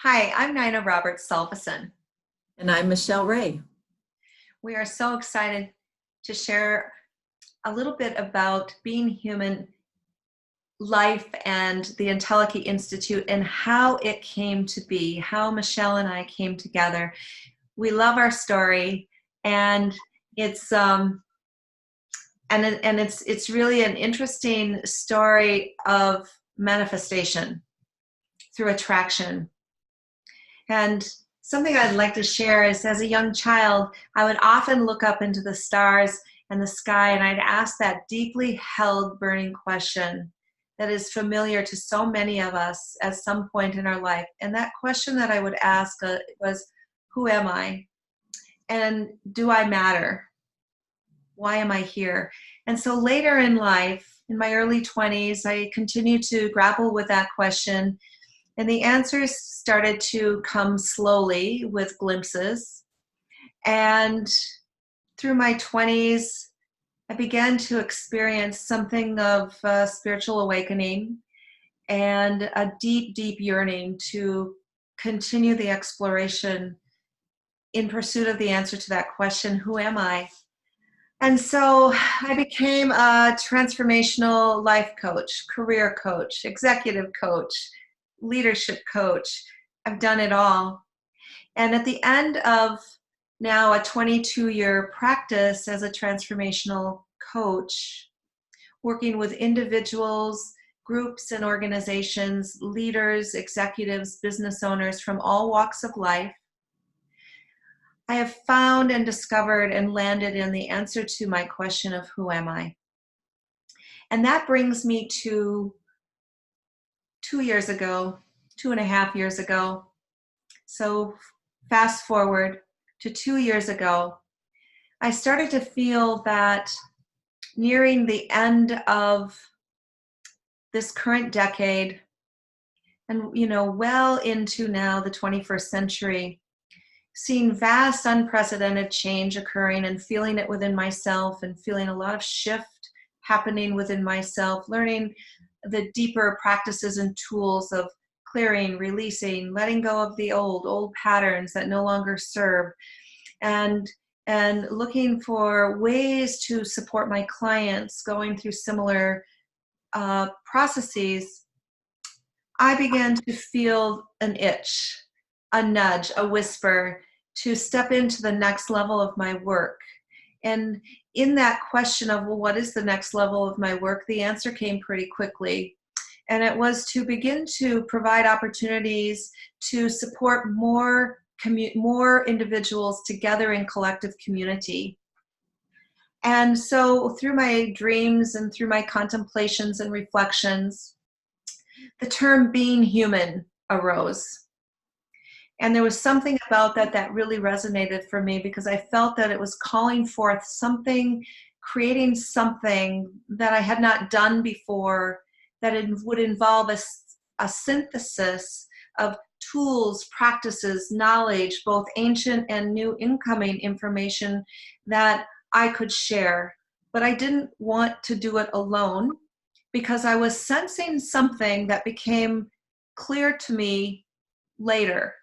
Hi, I'm Nina Roberts Salveson. And I'm Michelle Ray. We are so excited to share a little bit about being human life and the Entelechy Institute and how it came to be, how Michelle and I came together. We love our story, and it's it's really an interesting story of manifestation through attraction. And something I'd like to share is, as a young child, I would often look up into the stars and the sky, and I'd ask that deeply held, burning question that is familiar to so many of us at some point in our life. And that question that I would ask was, who am I? And do I matter? Why am I here? And so later in life, in my early 20s, I continued to grapple with that question, and the answers started to come slowly with glimpses. And through my 20s, I began to experience something of a spiritual awakening and a deep, deep yearning to continue the exploration in pursuit of the answer to that question, who am I? And so I became a transformational life coach, career coach, executive coach, leadership coach. I've done it all. And at the end of now a 22-year practice as a transformational coach, working with individuals, groups and organizations, leaders, executives, business owners from all walks of life, I have found and discovered and landed in the answer to my question of who am I? And that brings me to 2 years ago, 2.5 years ago. So fast forward to 2 years ago, I started to feel that nearing the end of this current decade and, well into now the 21st century, seeing vast unprecedented change occurring and feeling it within myself and feeling a lot of shift happening within myself, learning the deeper practices and tools of clearing, releasing, letting go of the old patterns that no longer serve, and looking for ways to support my clients going through similar processes. I began to feel an itch, a nudge, a whisper to step into the next level of my work. And in that question of, well, what is the next level of my work? The answer came pretty quickly. And it was to begin to provide opportunities to support more individuals together in collective community. And so through my dreams and through my contemplations and reflections, the term being human arose. And there was something about that that really resonated for me, because I felt that it was calling forth something, creating something that I had not done before, that it would involve a synthesis of tools, practices, knowledge, both ancient and new incoming information that I could share. But I didn't want to do it alone, because I was sensing something that became clear to me later.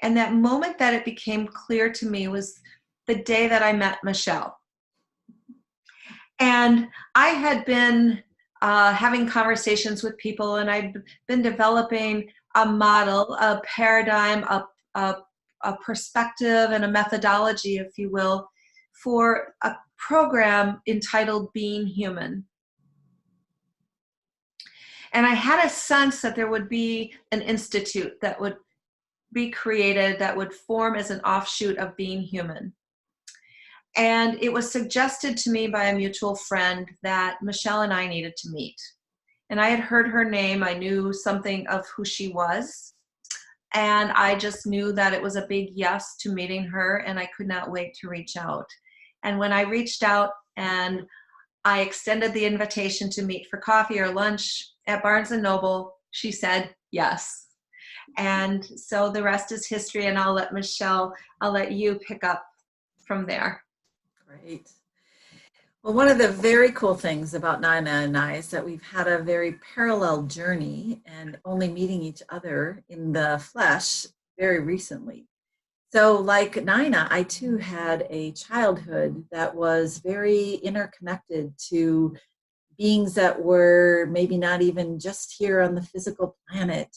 And that moment that it became clear to me was the day that I met Michelle. And I had been having conversations with people, and I'd been developing a model, a paradigm, a perspective, and a methodology, if you will, for a program entitled Being Human. And I had a sense that there would be an institute that would be created that would form as an offshoot of Being Human. And it was suggested to me by a mutual friend that Michelle and I needed to meet. And I had heard her name. I knew something of who she was. And I just knew that it was a big yes to meeting her, and I could not wait to reach out. And when I reached out and I extended the invitation to meet for coffee or lunch at Barnes & Noble, she said yes. And so the rest is history, and I'll let you pick up from there. Great. Well, one of the very cool things about Nina and I is that we've had a very parallel journey and only meeting each other in the flesh very recently. So, like Nina, I too had a childhood that was very interconnected to beings that were maybe not even just here on the physical planet,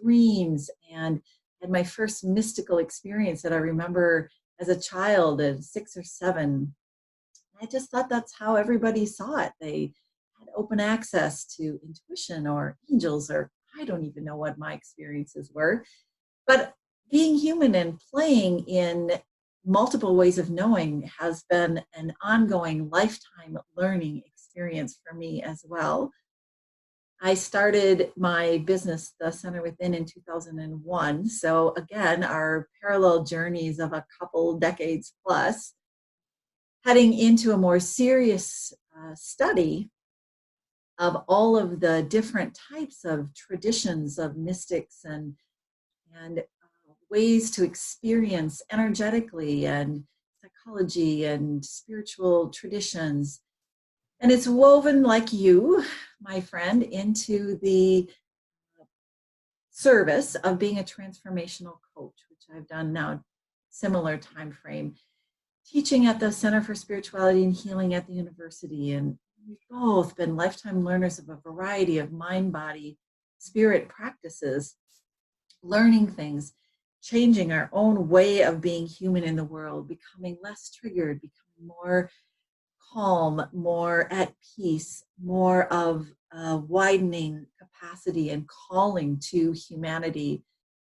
dreams, and had my first mystical experience that I remember as a child at 6 or 7. I just thought that's how everybody saw it. They had open access to intuition or angels, or I don't even know what my experiences were. But being human and playing in multiple ways of knowing has been an ongoing lifetime learning experience for me as well. I started my business, The Center Within, in 2001. So, again, our parallel journeys of a couple decades plus, heading into a more serious study of all of the different types of traditions of mystics and ways to experience energetically and psychology and spiritual traditions. And it's woven like you, my friend, into the service of being a transformational coach, which I've done now similar time frame, teaching at the Center for Spirituality and Healing at the university. And we've both been lifetime learners of a variety of mind, body, spirit practices, learning things, changing our own way of being human in the world, becoming less triggered, becoming more calm, more at peace, more of a widening capacity and calling to humanity.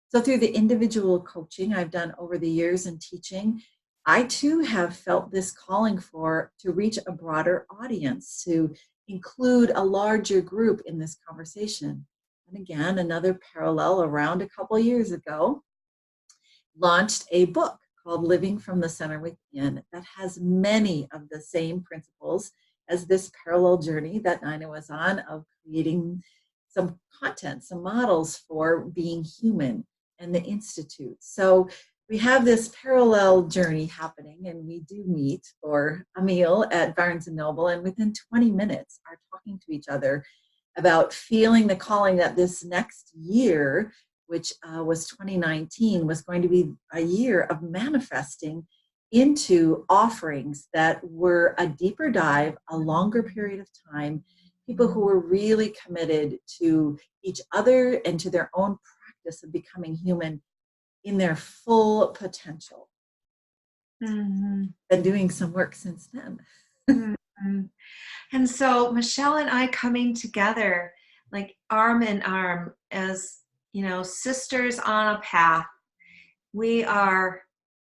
So through the individual coaching I've done over the years and teaching, I too have felt this calling to reach a broader audience, to include a larger group in this conversation. And again, another parallel, around a couple years ago, launched a book called Living from the Center Within that has many of the same principles as this parallel journey that Nina was on, of creating some content, some models for being human, and the Institute. So we have this parallel journey happening, and we do meet for a meal at Barnes & Noble, and within 20 minutes are talking to each other about feeling the calling that this next year, which was 2019, was going to be a year of manifesting into offerings that were a deeper dive, a longer period of time, people who were really committed to each other and to their own practice of becoming human in their full potential. Mm-hmm. Been doing some work since then. Mm-hmm. And so Michelle and I coming together like arm in arm as, sisters on a path, we are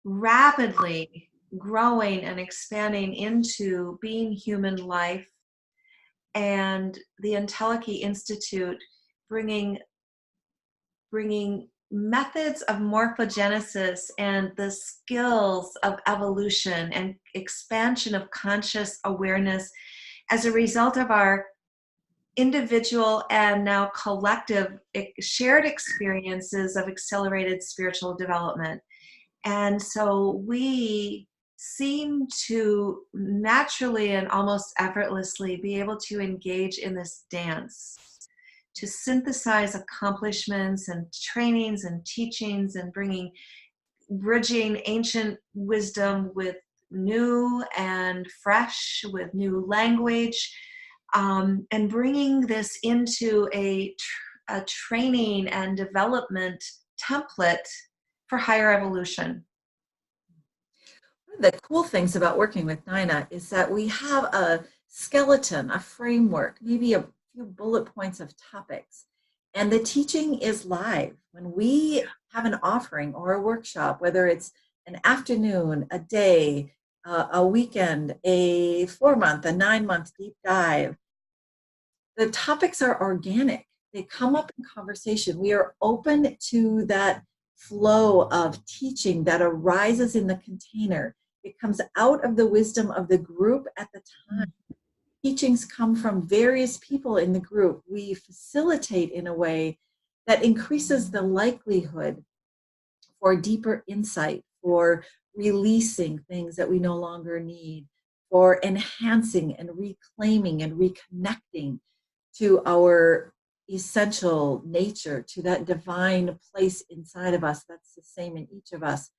rapidly growing and expanding into being human life, and the Entelechy Institute bringing methods of morphogenesis and the skills of evolution and expansion of conscious awareness as a result of our individual and now collective shared experiences of accelerated spiritual development. And so we seem to naturally and almost effortlessly be able to engage in this dance, to synthesize accomplishments and trainings and teachings and bridging ancient wisdom with new and fresh, with new language, and bringing this into a training and development template for higher evolution. One of the cool things about working with Nina is that we have a skeleton, a framework, maybe a few bullet points of topics, and the teaching is live. When we have an offering or a workshop, whether it's an afternoon, a day, a weekend, a 4-month, a 9-month deep dive, the topics are organic. They come up in conversation. We are open to that flow of teaching that arises in the container. It comes out of the wisdom of the group at the time. Teachings come from various people in the group. We facilitate in a way that increases the likelihood for deeper insight, for releasing things that we no longer need, for enhancing and reclaiming and reconnecting to our essential nature, to that divine place inside of us that's the same in each of us.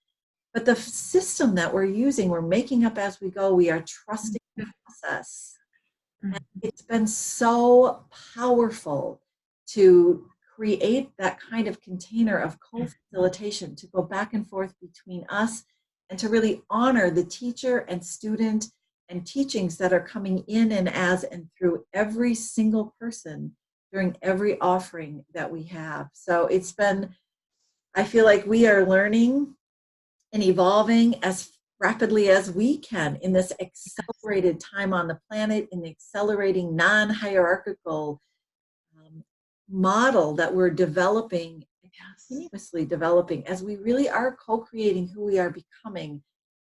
But the system that we're using, we're making up as we go. We are trusting the process. And it's been so powerful to create that kind of container of co-facilitation, to go back and forth between us and to really honor the teacher and student and teachings that are coming in and as and through every single person during every offering that we have. So it's been, I feel like we are learning and evolving as rapidly as we can in this accelerated time on the planet, in the accelerating non-hierarchical model that we're developing, continuously developing, as we really are co-creating who we are becoming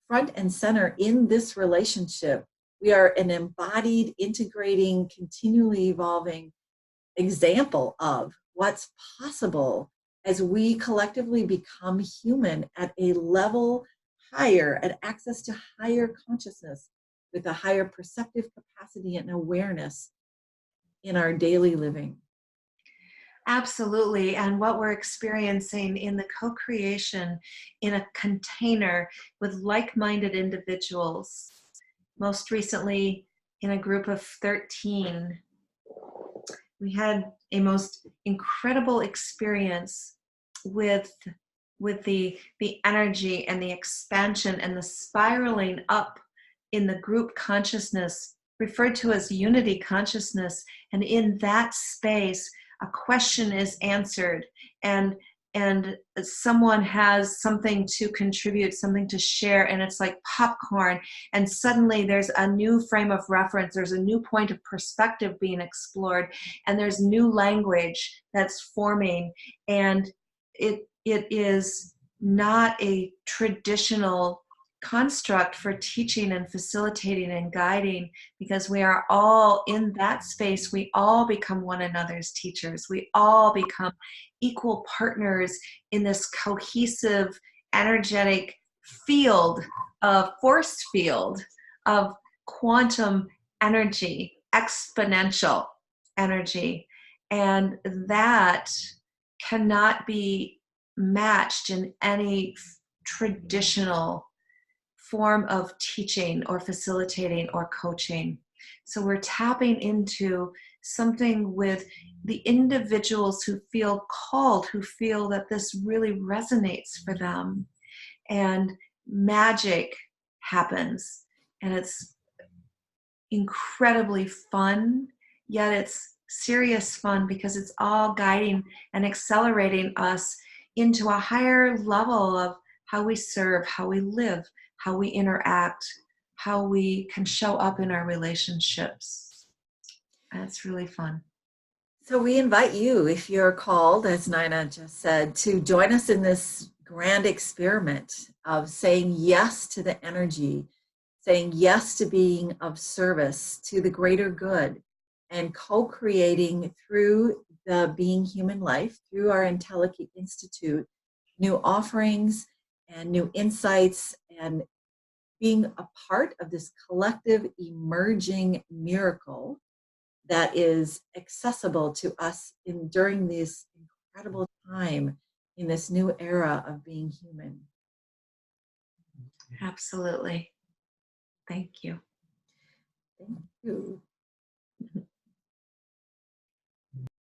front and center in this relationship. We are an embodied, integrating, continually evolving example of what's possible as we collectively become human at a level higher, at access to higher consciousness with a higher perceptive capacity and awareness in our daily living. Absolutely. And what we're experiencing in the co-creation in a container with like-minded individuals, most recently in a group of 13, we had a most incredible experience with the energy and the expansion and the spiraling up in the group consciousness, referred to as unity consciousness. And in that space, a question is answered, and someone has something to contribute, something to share, and it's like popcorn, and suddenly there's a new frame of reference, there's a new point of perspective being explored, and there's new language that's forming, and it is not a traditional construct for teaching and facilitating and guiding, because we are all in that space. We all become one another's teachers. We all become equal partners in this cohesive, energetic field, of force field of quantum energy, exponential energy. And that cannot be matched in any traditional form of teaching or facilitating or coaching. So we're tapping into something with the individuals who feel called, who feel that this really resonates for them, and magic happens. And it's incredibly fun, yet it's serious fun, because it's all guiding and accelerating us into a higher level of how we serve, how we live, how we interact, how we can show up in our relationships. And it's really fun. So we invite you, if you're called, as Nina just said, to join us in this grand experiment of saying yes to the energy, saying yes to being of service to the greater good, and co-creating through the Being Human Life, through our Entelechy Institute, new offerings and new insights, and being a part of this collective emerging miracle that is accessible to us during this incredible time in this new era of being human. Absolutely. Thank you. Thank you.